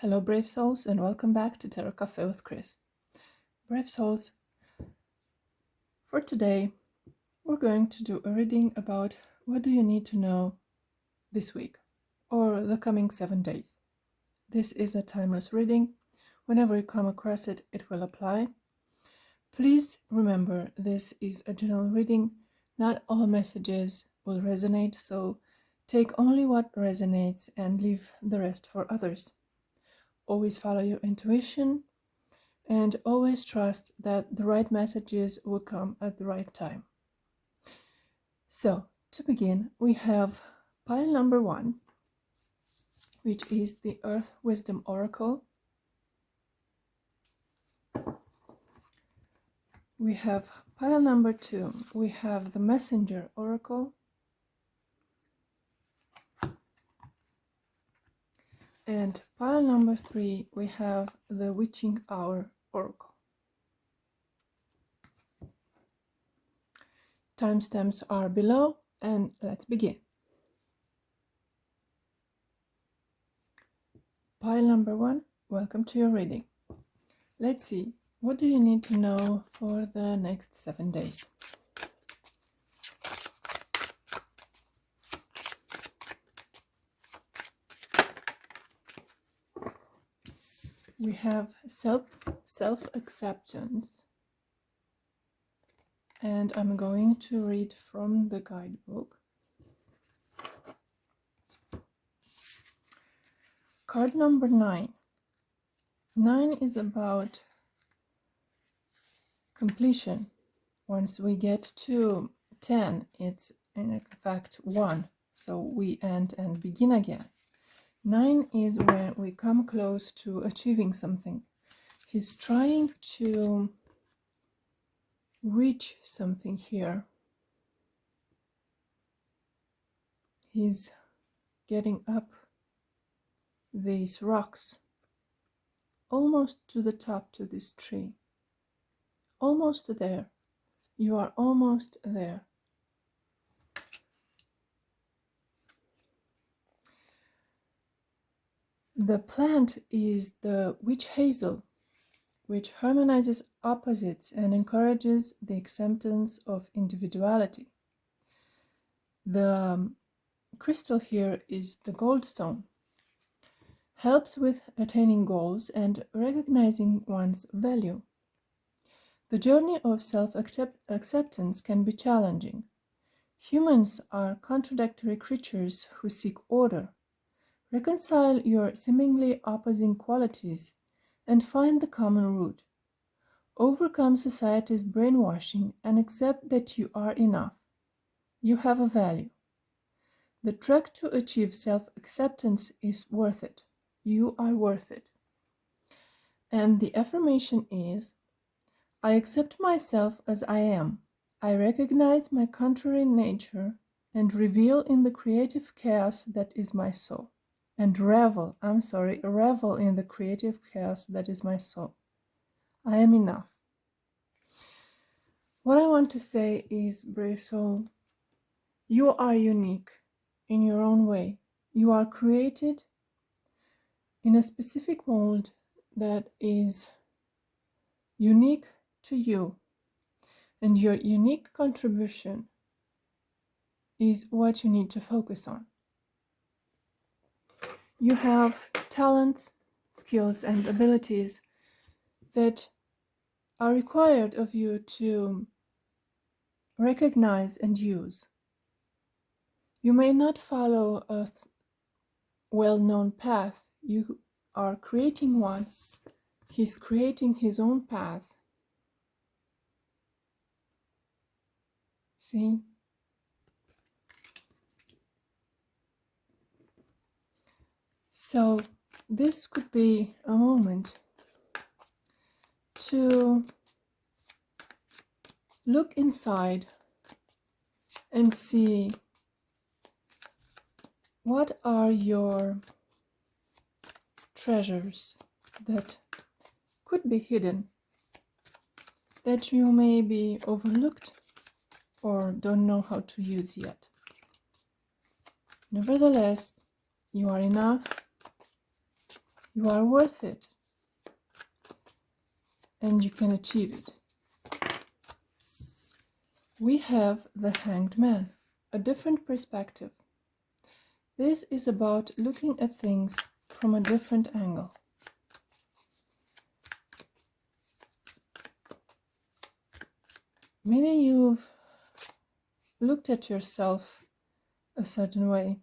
Hello brave souls, and welcome back to Tarot Cafe with Chris. Brave souls, for today we're going to do a reading about what do you need to know this week or the coming 7 days. This is a timeless reading. Whenever you come across it, it will apply. Please remember, this is a general reading. Not all messages will resonate, so take only what resonates and leave the rest for others. Always follow your intuition and always trust that the right messages will come at the right time. So, to begin, we have pile number 1, which is the Earth Wisdom Oracle. We have pile number 2, we have the Messenger Oracle. And pile number 3, we have the Witching Hour Oracle. Timestamps are below, and let's begin. Pile number 1, welcome to your reading. Let's see, what do you need to know for the next 7 days? We have self-acceptance, and I'm going to read from the guidebook. Card number 9. 9 is about completion. Once we get to 10, it's in fact 1, so we end and begin again. 9 is when we come close to achieving something. He's trying to reach something here. He's getting up these rocks, almost to the top to this tree. Almost there. You are almost there. The plant is the witch hazel, which harmonizes opposites and encourages the acceptance of individuality. The crystal here is the goldstone. Helps with attaining goals and recognizing one's value. The journey of self-acceptance can be challenging. Humans are contradictory creatures who seek order. Reconcile your seemingly opposing qualities and find the common root. Overcome society's brainwashing and accept that you are enough. You have a value. The trek to achieve self-acceptance is worth it. You are worth it. And the affirmation is, I accept myself as I am. I recognize my contrary nature and reveal in the creative chaos that is my soul. And revel in the creative chaos that is my soul. I am enough. What I want to say is, brave soul, you are unique in your own way. You are created in a specific mold that is unique to you, and your unique contribution is what you need to focus on. You have talents, skills, and abilities that are required of you to recognize and use. You may not follow a well-known path. You are creating one. He's creating his own path. See? So this could be a moment to look inside and see what are your treasures that could be hidden, that you may be overlooked or don't know how to use yet. Nevertheless, you are enough. You are worth it. And you can achieve it. We have the Hanged Man, a different perspective. This is about looking at things from a different angle. Maybe you've looked at yourself a certain way,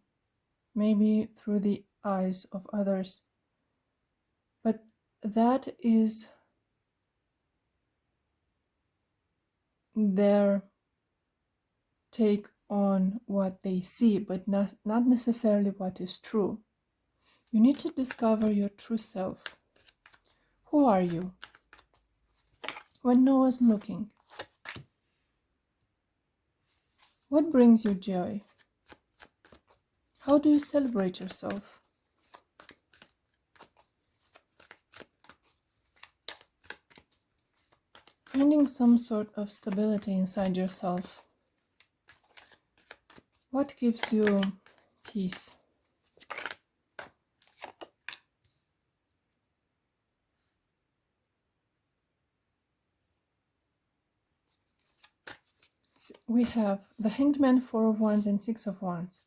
maybe through the eyes of others, but that is their take on what they see, but not necessarily what is true. You need to discover your true self. Who are you when no one's looking? What brings you joy? How do you celebrate yourself? Finding some sort of stability inside yourself. What gives you peace? We have the Hanged Man, Four of Wands and Six of Wands.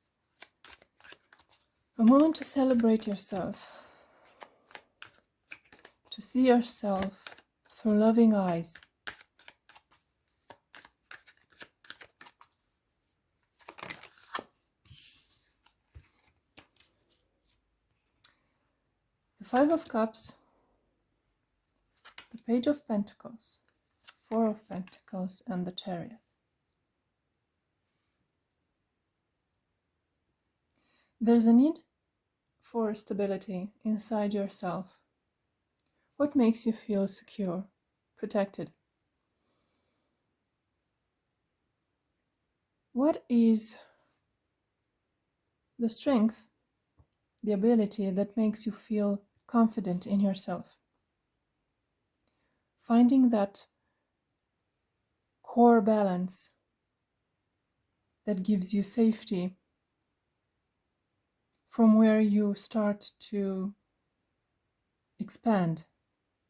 A moment to celebrate yourself, to see yourself through loving eyes. The Five of Cups, the Page of Pentacles, Four of Pentacles, and the Chariot. There's a need for stability inside yourself. What makes you feel secure, protected? What is the strength, the ability that makes you feel confident in yourself? Finding that core balance that gives you safety, from where you start to expand,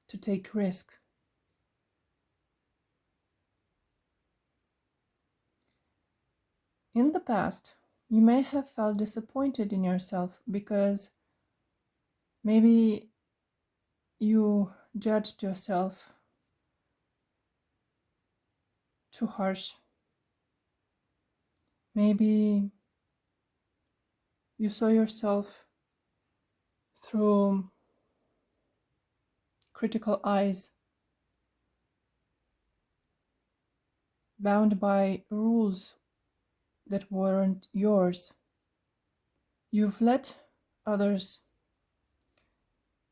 to take risk. In the past, you may have felt disappointed in yourself because maybe you judged yourself too harsh. Maybe you saw yourself through critical eyes, bound by rules that weren't yours. You've let others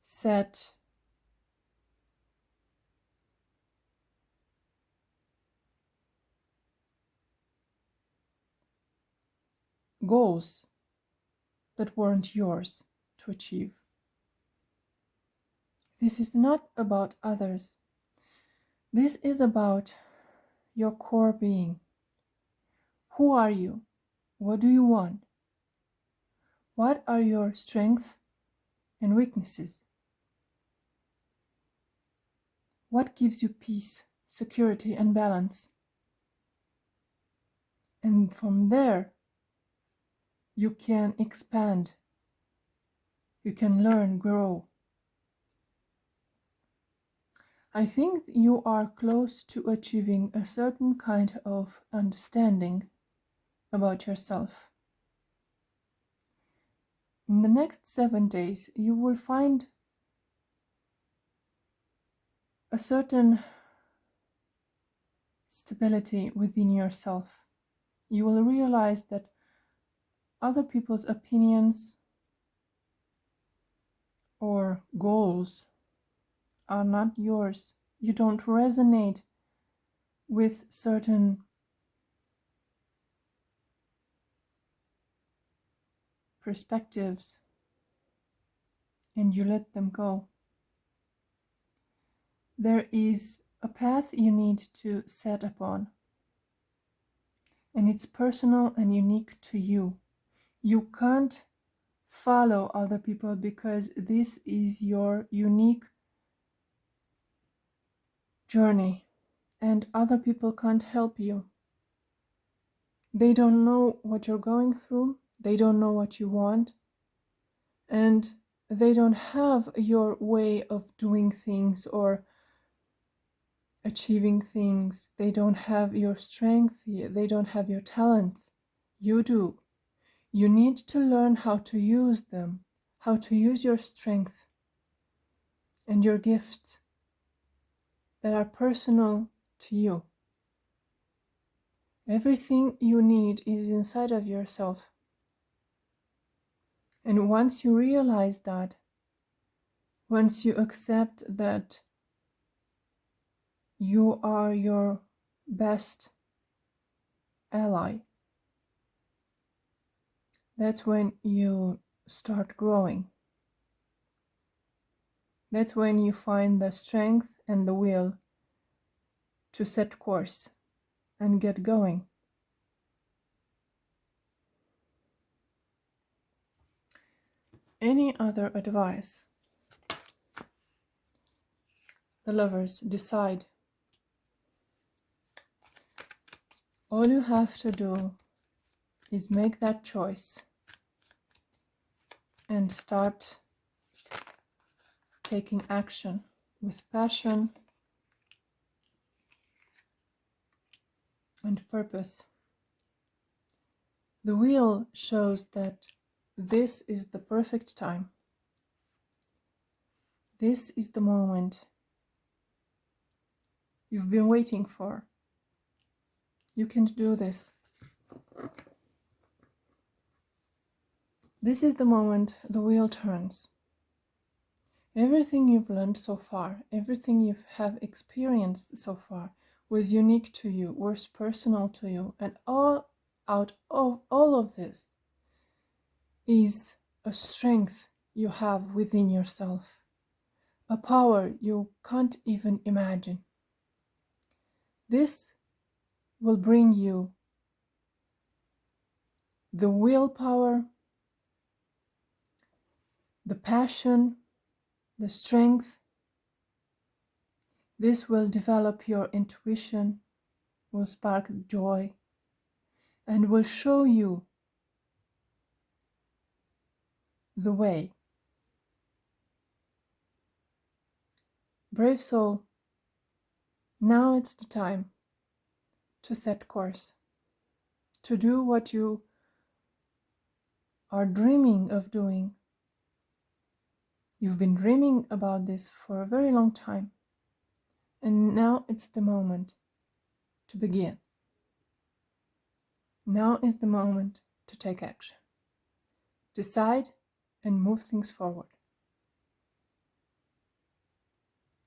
set goals that weren't yours to achieve. This is not about others. This is about your core being. Who are you? What do you want? What are your strengths and weaknesses? What gives you peace, security, and balance? And from there, you can expand. You can learn, grow. I think you are close to achieving a certain kind of understanding about yourself. In the next 7 days, you will find a certain stability within yourself. You will realize that other people's opinions or goals are not yours. You don't resonate with certain perspectives and you let them go. There is a path you need to set upon, and it's personal and unique to you. You can't follow other people because this is your unique journey and other people can't help you. They don't know what you're going through, they don't know what you want, and they don't have your way of doing things or achieving things. They don't have your strength, they don't have your talents. You do. You need to learn how to use them, how to use your strength and your gifts that are personal to you. Everything you need is inside of yourself. And once you realize that, once you accept that you are your best ally, that's when you start growing. That's when you find the strength and the will to set course and get going. Any other advice? The lovers, decide. All you have to do is make that choice and start taking action with passion and purpose. The wheel shows that this is the perfect time. This is the moment you've been waiting for. You can do this. This is the moment the wheel turns. Everything you've learned so far, everything you have experienced so far was unique to you, was personal to you, and all of this is a strength you have within yourself, a power you can't even imagine. This will bring you the willpower, the passion, the strength. This will develop your intuition, will spark joy, and will show you the way. Brave soul, now it's the time to set course, to do what you are dreaming of doing. You've been dreaming about this for a very long time, and now it's the moment to begin. Now is the moment to take action. Decide and move things forward.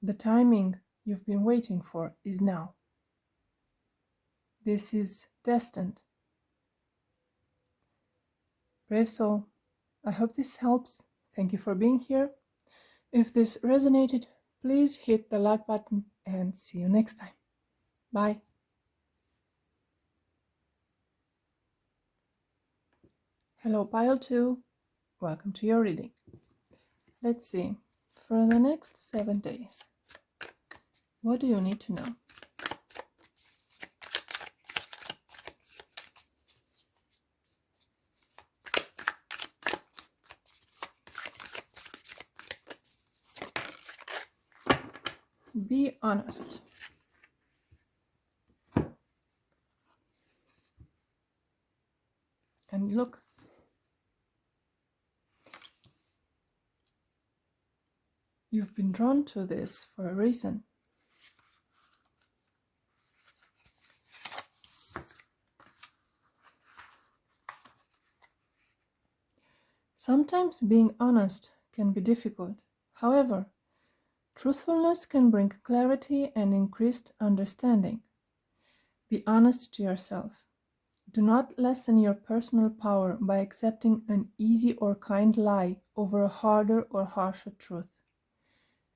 The timing you've been waiting for is now. This is destined. Brave soul, I hope this helps. Thank you for being here. If this resonated, please hit the like button and see you next time. Bye. Hello, Pile 2. Welcome to your reading. Let's see. For the next 7 days, what do you need to know? Be honest. And look. You've been drawn to this for a reason. Sometimes being honest can be difficult. However, truthfulness can bring clarity and increased understanding. Be honest to yourself. Do not lessen your personal power by accepting an easy or kind lie over a harder or harsher truth.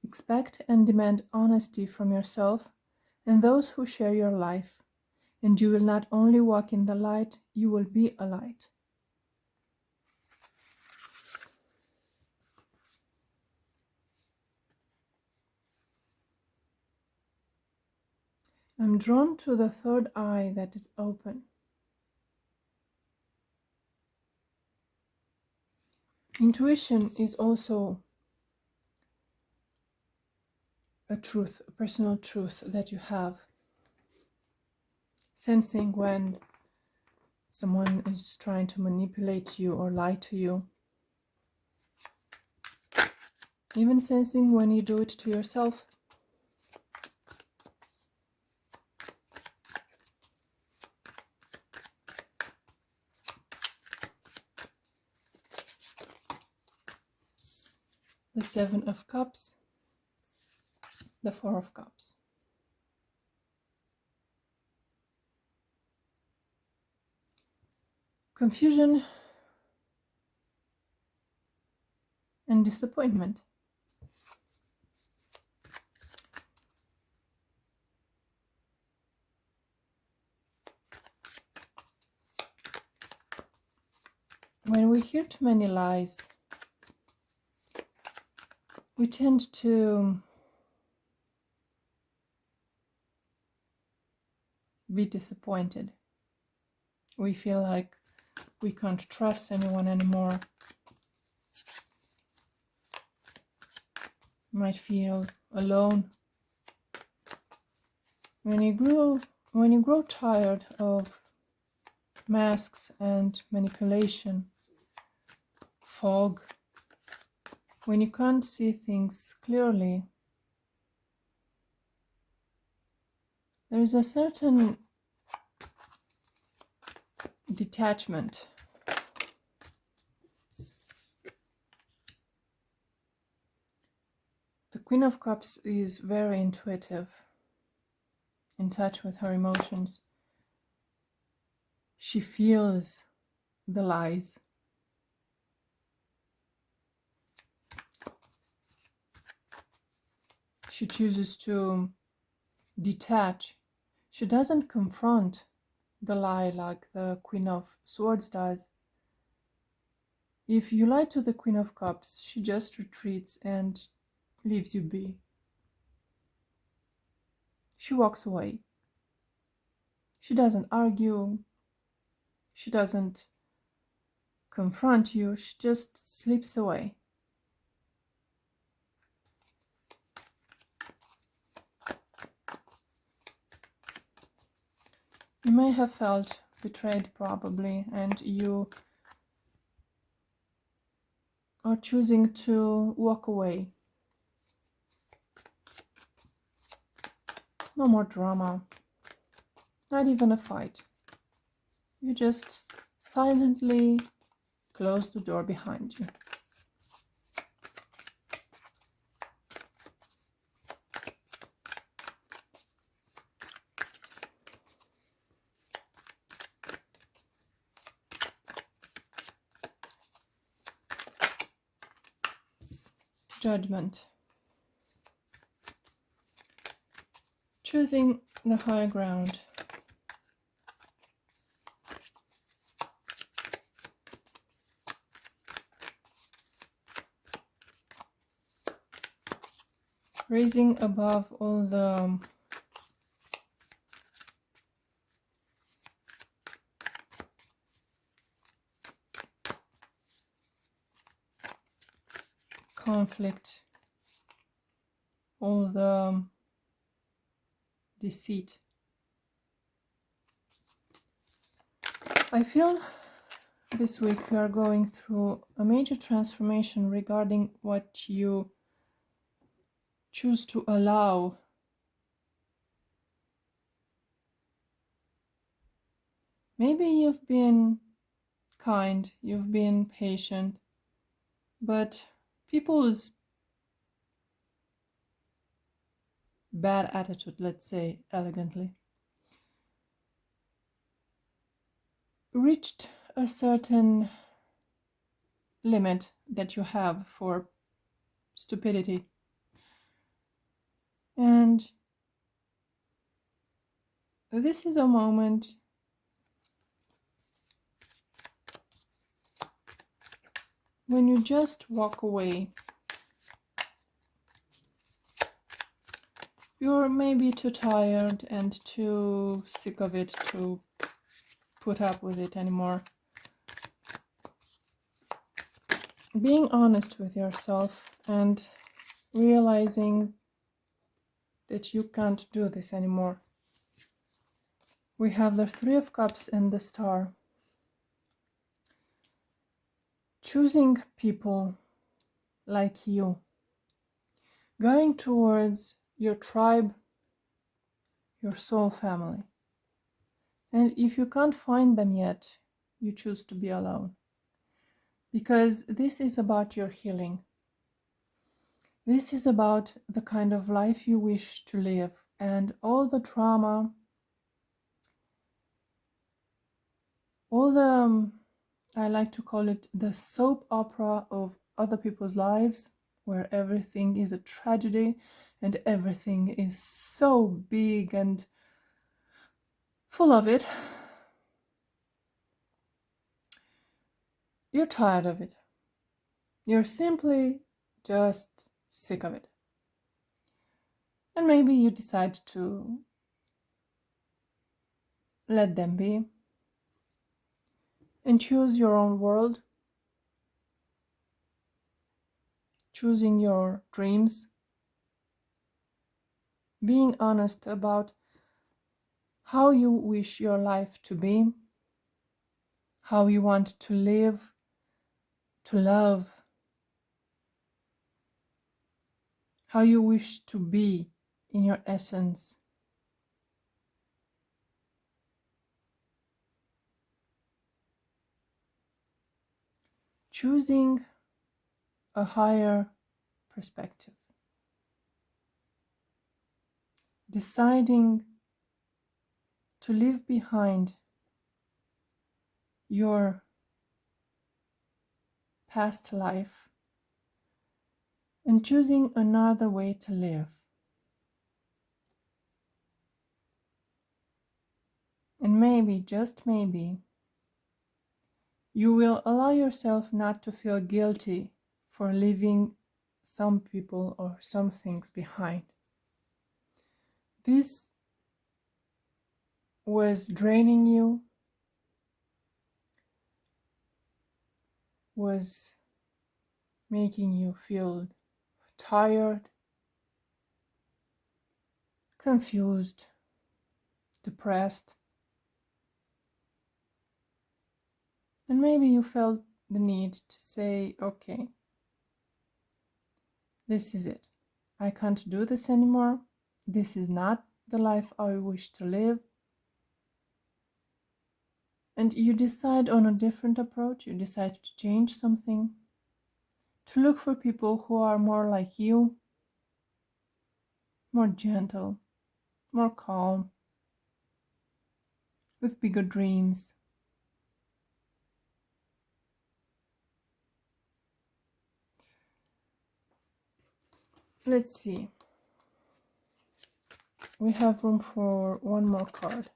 Expect and demand honesty from yourself and those who share your life, and you will not only walk in the light, you will be a light. I'm drawn to the third eye that is open. Intuition is also a truth, a personal truth that you have. Sensing when someone is trying to manipulate you or lie to you. Even sensing when you do it to yourself. The Seven of Cups, the Four of Cups. Confusion and disappointment. When we hear too many lies, we tend to be disappointed. We feel like we can't trust anyone anymore. Might feel alone. When you grow tired of masks and manipulation, fog, when you can't see things clearly, there is a certain detachment. The Queen of Cups is very intuitive, in touch with her emotions. She feels the lies. She chooses to detach. She doesn't confront the lie like the Queen of Swords does. If you lie to the Queen of Cups, she just retreats and leaves you be. She walks away. She doesn't argue. She doesn't confront you. She just slips away. You may have felt betrayed probably, and you are choosing to walk away. No more drama, not even a fight. You just silently close the door behind you. Judgment. Choosing the higher ground. Raising above all the conflict, all the deceit. I feel this week we are going through a major transformation regarding what you choose to allow. Maybe you've been kind, you've been patient, but people's bad attitude, let's say elegantly, reached a certain limit that you have for stupidity. And this is a moment when you just walk away. You're maybe too tired and too sick of it to put up with it anymore. Being honest with yourself and realizing that you can't do this anymore. We have the Three of Cups and the Star. Choosing people like you. Going towards your tribe, your soul family. And if you can't find them yet, you choose to be alone. Because this is about your healing. This is about the kind of life you wish to live, and all the trauma, all the, I like to call it the soap opera of other people's lives, where everything is a tragedy and everything is so big and full of it. You're tired of it. You're simply just sick of it. And maybe you decide to let them be and choose your own world, choosing your dreams, being honest about how you wish your life to be, how you want to live, to love, how you wish to be in your essence. Choosing a higher perspective. Deciding to leave behind your past life and choosing another way to live. And maybe, just maybe, you will allow yourself not to feel guilty for leaving some people or some things behind. This was draining you, was making you feel tired, confused, depressed. And maybe you felt the need to say, okay, this is it. I can't do this anymore. This is not the life I wish to live. And you decide on a different approach. You decide to change something, to look for people who are more like you, more gentle, more calm, with bigger dreams. Let's see. We have room for one more card.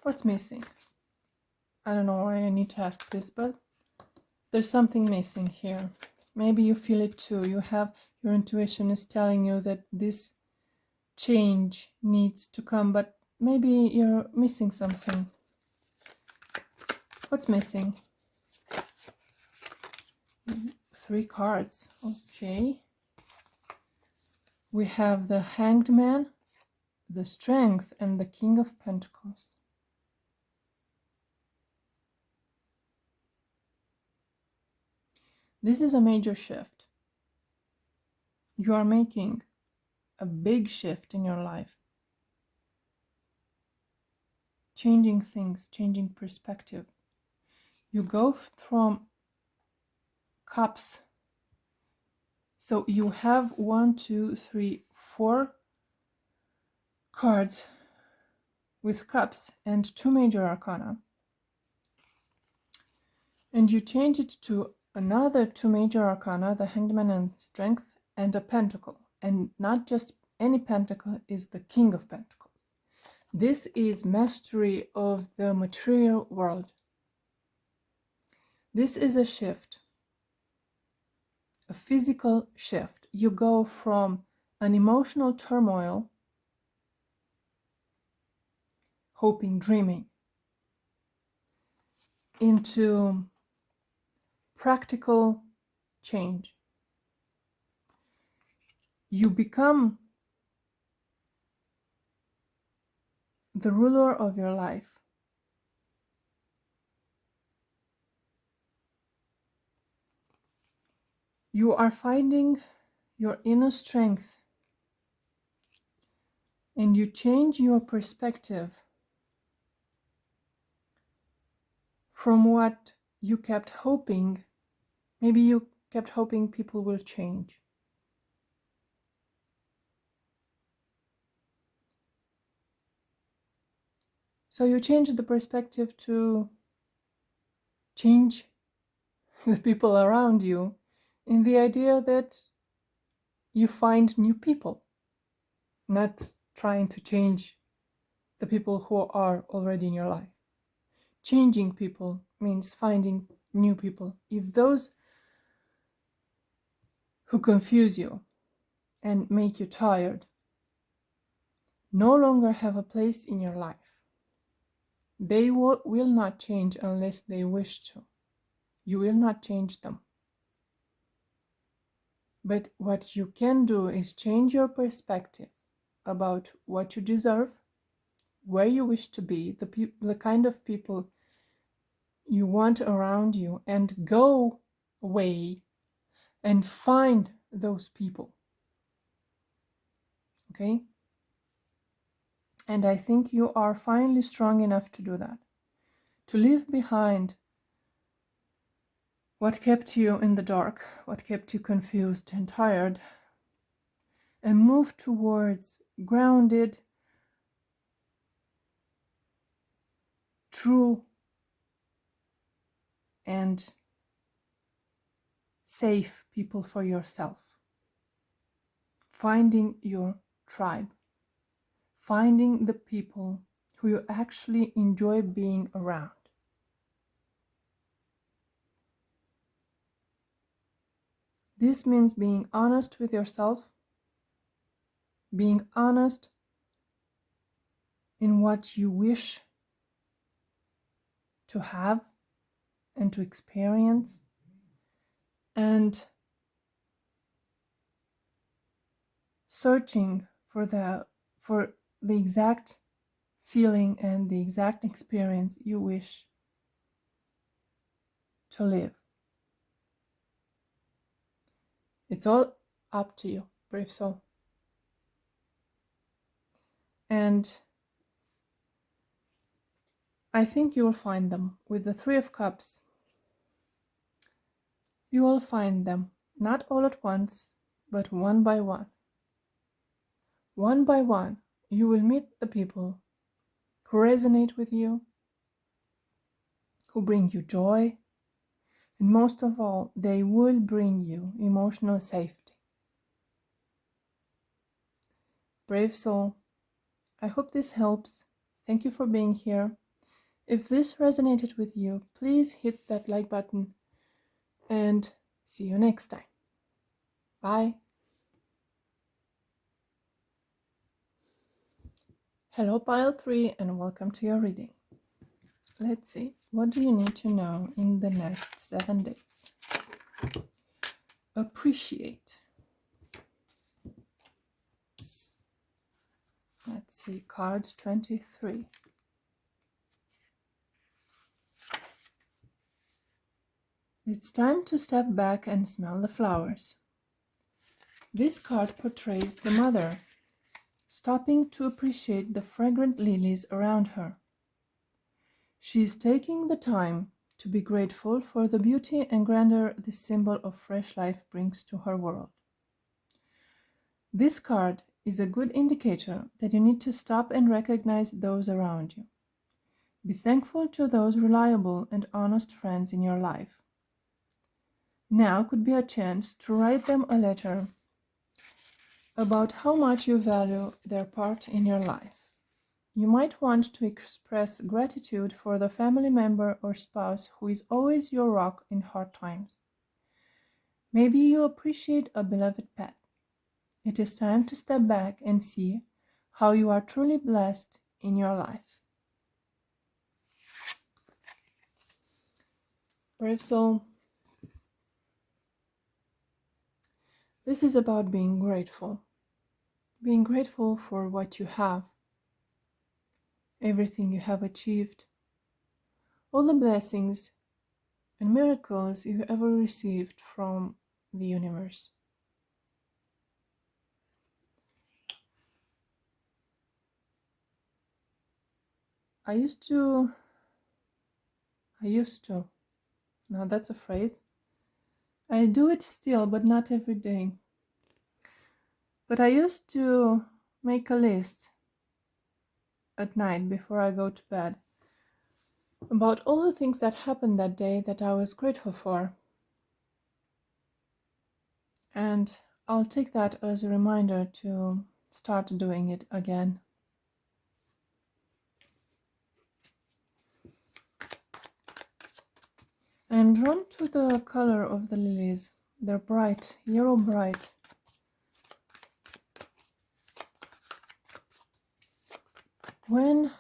What's missing? I don't know why I need to ask this, but there's something missing here. Maybe you feel it too. Your intuition is telling you that this change needs to come, but maybe you're missing something. What's missing? 3 cards. Okay. We have the Hanged Man, the Strength, and the King of Pentacles. This is a major shift. You are making a big shift in your life. Changing things, changing perspective. You go from cups. So you have 1, 2, 3, 4 cards with cups and 2 major arcana. And you change it to another 2 major arcana, the Hanged Man and Strength, and a pentacle. And not just any pentacle, is the King of Pentacles. This is mastery of the material world. This is a shift, a physical shift. You go from an emotional turmoil, hoping, dreaming, into practical change. You become the ruler of your life. You are finding your inner strength, and you change your perspective from what you kept hoping. Maybe you kept hoping people will change. So you change the perspective to change the people around you in the idea that you find new people, not trying to change the people who are already in your life. Changing people means finding new people. If those who confuse you and make you tired no longer have a place in your life, they will not change unless they wish to. You will not change them. But what you can do is change your perspective about what you deserve, where you wish to be, the kind of people you want around you, and go away and find those people. Okay? And I think you are finally strong enough to do that. To leave behind what kept you in the dark, what kept you confused and tired, and move towards grounded, true, and safe people for yourself. Finding your tribe. Finding the people who you actually enjoy being around. This means being honest with yourself, being honest in what you wish to have and to experience, and searching for the exact feeling and the exact experience you wish to live. It's all up to you, brave soul. And I think you will find them. With the Three of Cups, you will find them, not all at once, but one by one. One by one, you will meet the people who resonate with you, who bring you joy, and most of all, they will bring you emotional safety. Brave soul, I hope this helps. Thank you for being here. If this resonated with you, please hit that like button and see you next time. Bye. Hello, Pile 3, and welcome to your reading. Let's see, what do you need to know in the next 7 days? Appreciate. Let's see, card 23. It's time to step back and smell the flowers. This card portrays the mother, stopping to appreciate the fragrant lilies around her. She is taking the time to be grateful for the beauty and grandeur this symbol of fresh life brings to her world. This card is a good indicator that you need to stop and recognize those around you. Be thankful to those reliable and honest friends in your life. Now could be a chance to write them a letter about how much you value their part in your life. you might want to express gratitude for the family member or spouse who is always your rock in hard times. Maybe you appreciate a beloved pet. It is time to step back and see how you are truly blessed in your life. Brave soul, this is about being grateful. Being grateful for what you have, everything you have achieved, all the blessings and miracles you ever received from the universe. I used to, now that's a phrase. I do it still, but not every day. But I used to make a list at night before I go to bed about all the things that happened that day that I was grateful for. And I'll take that as a reminder to start doing it again. I'm drawn to the color of the lilies. They're bright, yellow bright. When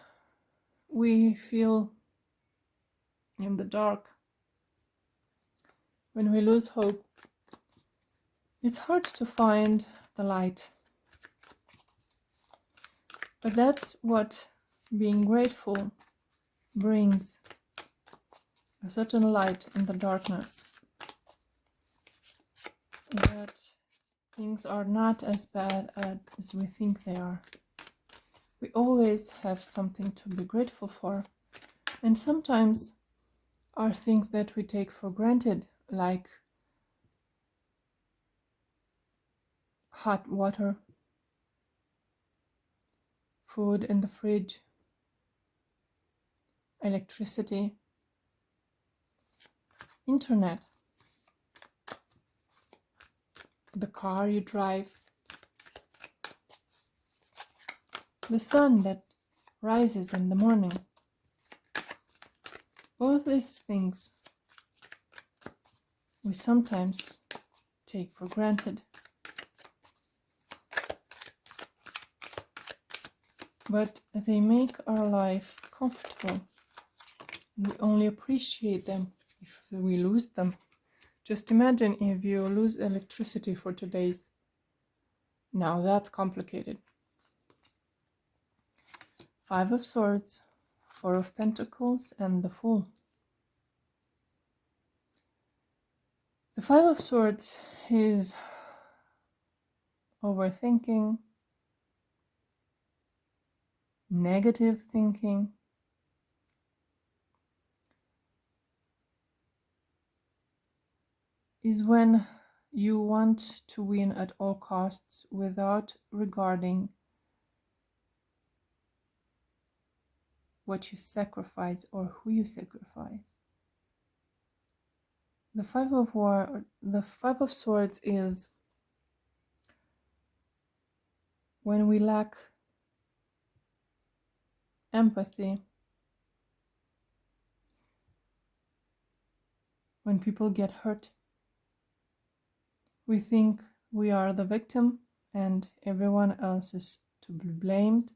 we feel in the dark, when we lose hope, it's hard to find the light. But that's what being grateful brings, a certain light in the darkness. That things are not as bad as we think they are. We always have something to be grateful for. And sometimes are things that we take for granted, like hot water, food in the fridge, electricity, internet, the car you drive, the sun that rises in the morning. All these things we sometimes take for granted. But they make our life comfortable. We only appreciate them if we lose them. Just imagine if you lose electricity for 2 days. Now that's complicated. 5 of Swords, 4 of Pentacles, and the Fool. The 5 of Swords is overthinking, negative thinking, is when you want to win at all costs without regarding what you sacrifice or who you sacrifice. The 5 of Swords is when we lack empathy, when people get hurt. We think we are the victim and everyone else is to be blamed.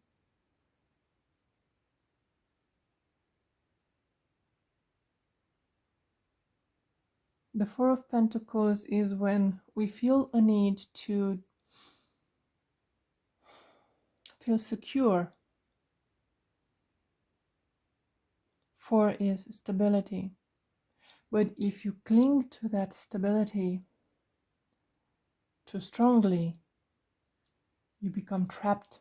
The 4 of Pentacles is when we feel a need to feel secure. 4 is stability. But if you cling to that stability too strongly, you become trapped.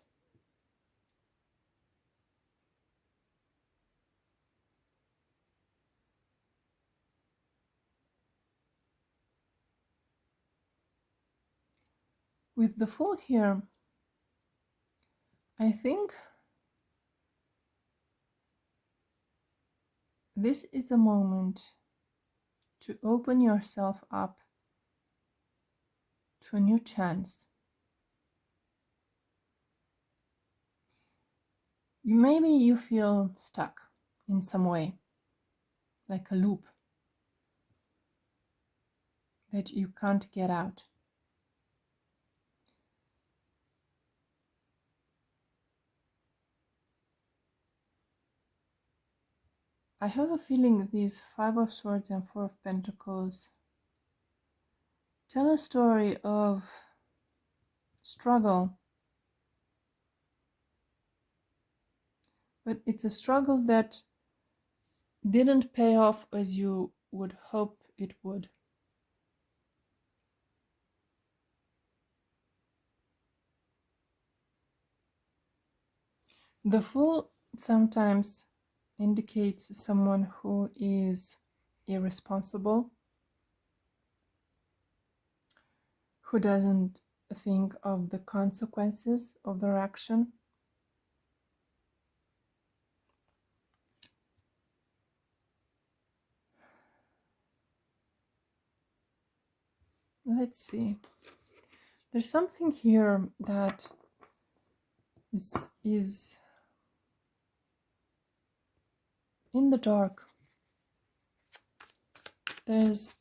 With the Fool here, I think this is a moment to open yourself up to a new chance. Maybe you feel stuck in some way, like a loop that you can't get out. I have a feeling these Five of Swords and Four of Pentacles tell a story of struggle, but it's a struggle that didn't pay off as you would hope it would. The Fool sometimes indicates someone who is irresponsible, who doesn't think of the consequences of their action. Let's see. There's something here that is in the dark. There's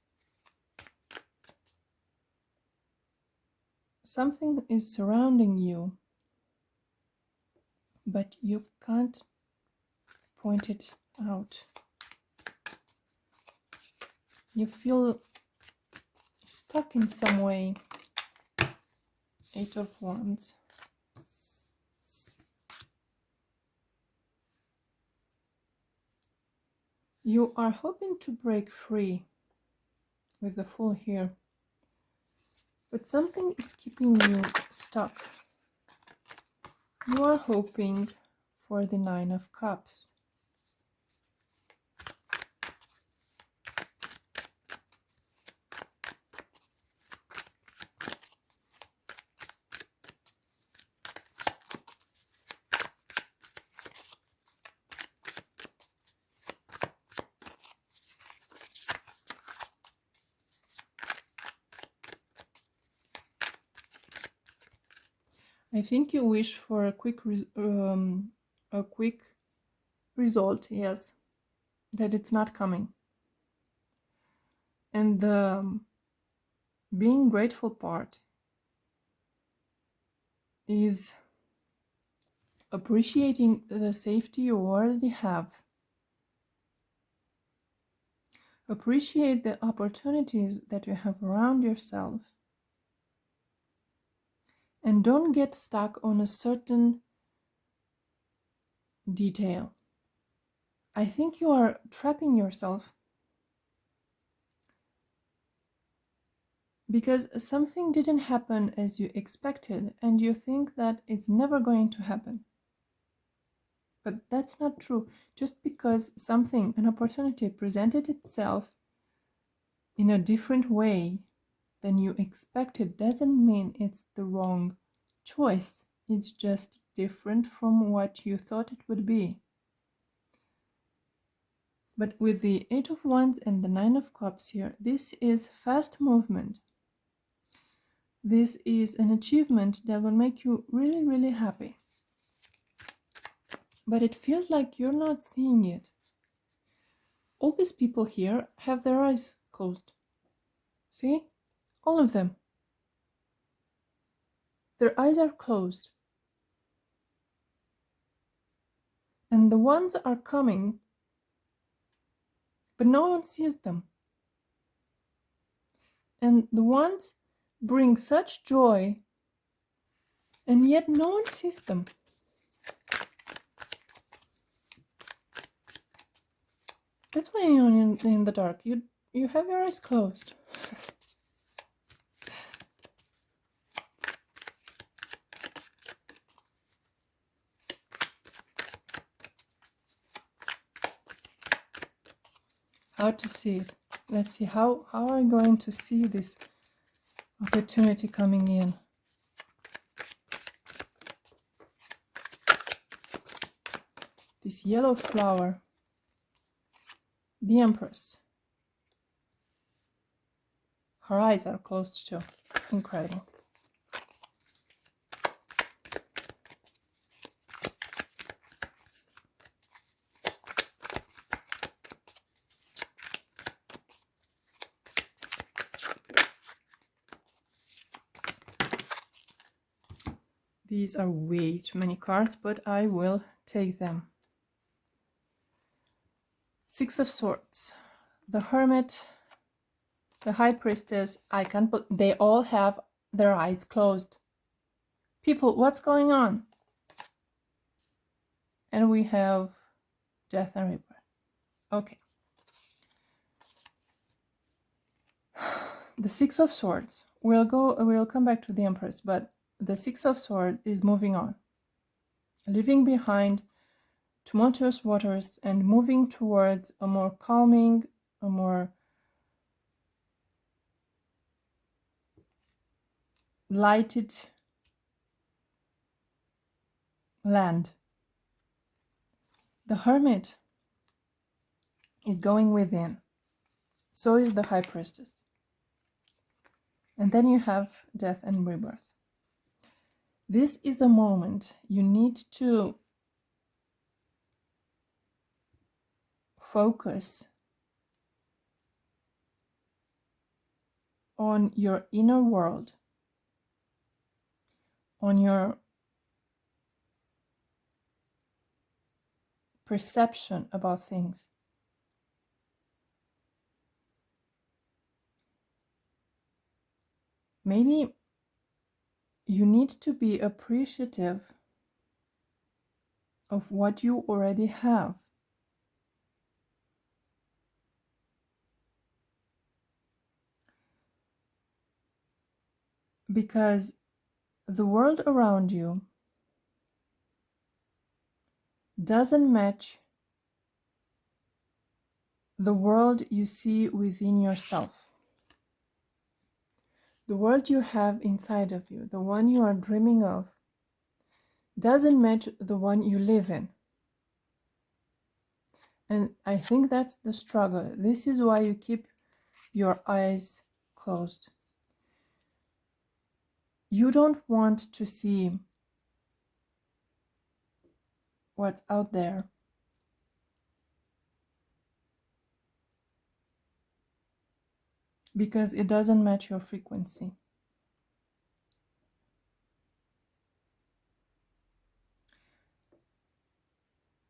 something is surrounding you, but you can't point it out. You feel stuck in some way. Eight of Wands. You are hoping to break free with the Fool here, but something is keeping you stuck. You are hoping for the Nine of Cups. I think you wish for a quick result, yes, that it's not coming. And the being grateful part is appreciating the safety you already have. Appreciate the opportunities that you have around yourself. And don't get stuck on a certain detail. I think you are trapping yourself because something didn't happen as you expected and you think that it's never going to happen. But that's not true. Just because something, an opportunity presented itself in a different way than you expected doesn't mean it's the wrong choice. It's just different from what you thought it would be. But with the Eight of Wands and the Nine of Cups here, this is fast movement. This is an achievement that will make you really, really happy. But it feels like you're not seeing it. All these people here have their eyes closed. See? All of them. Their eyes are closed. And the ones are coming, but no one sees them. And the ones bring such joy, and yet no one sees them. That's why you're in the dark. You have your eyes closed. How to see it? Let's see. How are you going to see this opportunity coming in? This yellow flower. The Empress. Her eyes are closed too. Incredible. These are way too many cards, but I will take them. Six of Swords, the Hermit, the High Priestess. They all have their eyes closed. People, what's going on? And we have Death and Rebirth. Okay. The Six of Swords. We'll come back to the Empress, but the Six of Swords is moving on, leaving behind tumultuous waters and moving towards a more calming, a more lighted land. The Hermit is going within. So is the High Priestess. And then you have Death and Rebirth. This is a moment you need to focus on your inner world, on your perception about things. Maybe you need to be appreciative of what you already have. Because the world around you doesn't match the world you see within yourself. The world you have inside of you, the one you are dreaming of, doesn't match the one you live in. And I think that's the struggle. This is why you keep your eyes closed. You don't want to see what's out there. Because it doesn't match your frequency.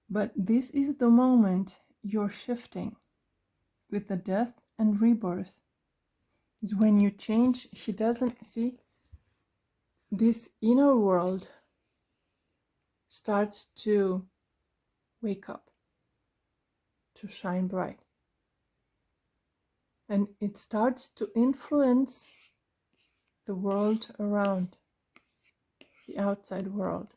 But this is the moment you're shifting with the Death and Rebirth. Is when you change. He doesn't see. This inner world starts to wake up, to shine bright. And it starts to influence the world around, the outside world.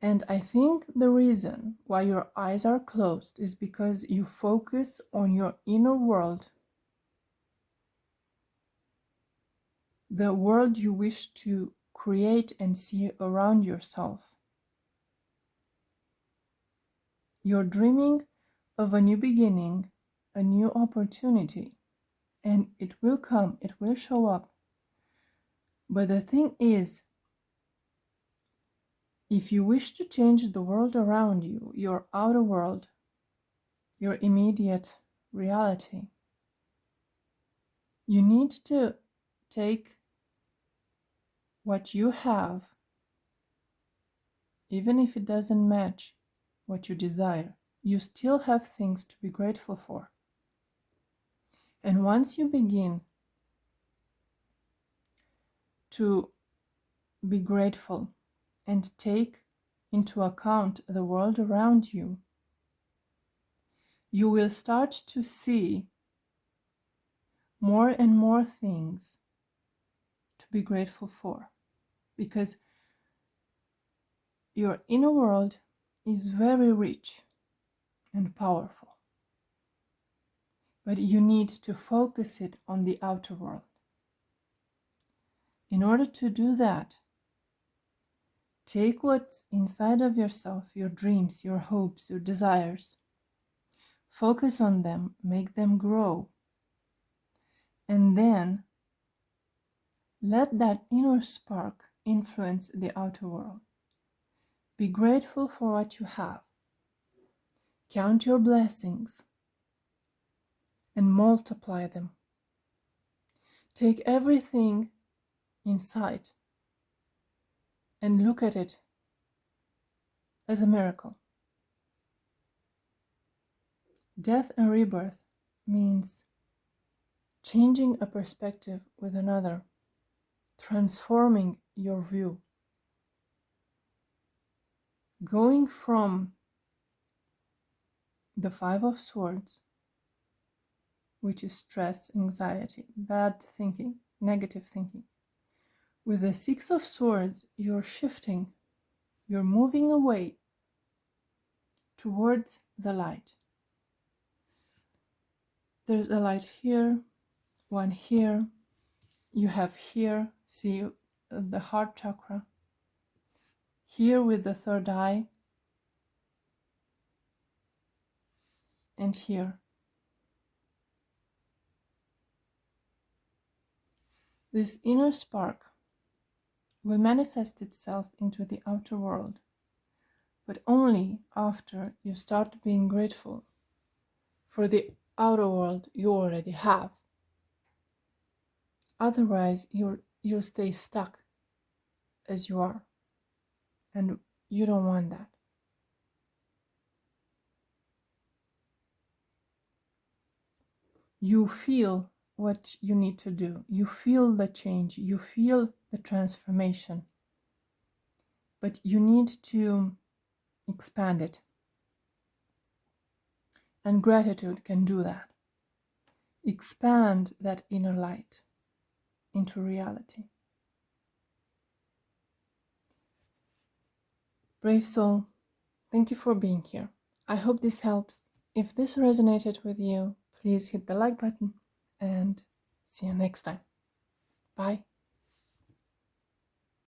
And I think the reason why your eyes are closed is because you focus on your inner world, the world you wish to create and see around yourself. You're dreaming of a new beginning, a new opportunity, and it will come, it will show up. But the thing is, if you wish to change the world around you, your outer world, your immediate reality, you need to take what you have, even if it doesn't match what you desire. You still have things to be grateful for. And once you begin to be grateful and take into account the world around you, you will start to see more and more things to be grateful for, because your inner world is very rich and powerful, but you need to focus it on the outer world. In order to do that, take what's inside of yourself, your dreams, your hopes, your desires. Focus on them, make them grow. And then let that inner spark influence the outer world. Be grateful for what you have. Count your blessings and multiply them. Take everything inside and look at it as a miracle. Death and rebirth means changing a perspective with another, transforming your view, going from the Five of Swords, which is stress, anxiety, bad thinking, negative thinking. With the Six of Swords, you're shifting, you're moving away towards the light. There's a light here, one here, you have here, see the heart chakra, here with the third eye, and here. This inner spark will manifest itself into the outer world, but only after you start being grateful for the outer world you already have. Otherwise, you'll stay stuck as you are, and you don't want that. You feel what you need to do. You feel the change. You feel the transformation. But you need to expand it. And gratitude can do that. Expand that inner light into reality. Brave soul, thank you for being here. I hope this helps. If this resonated with you, please hit the like button and see you next time. Bye.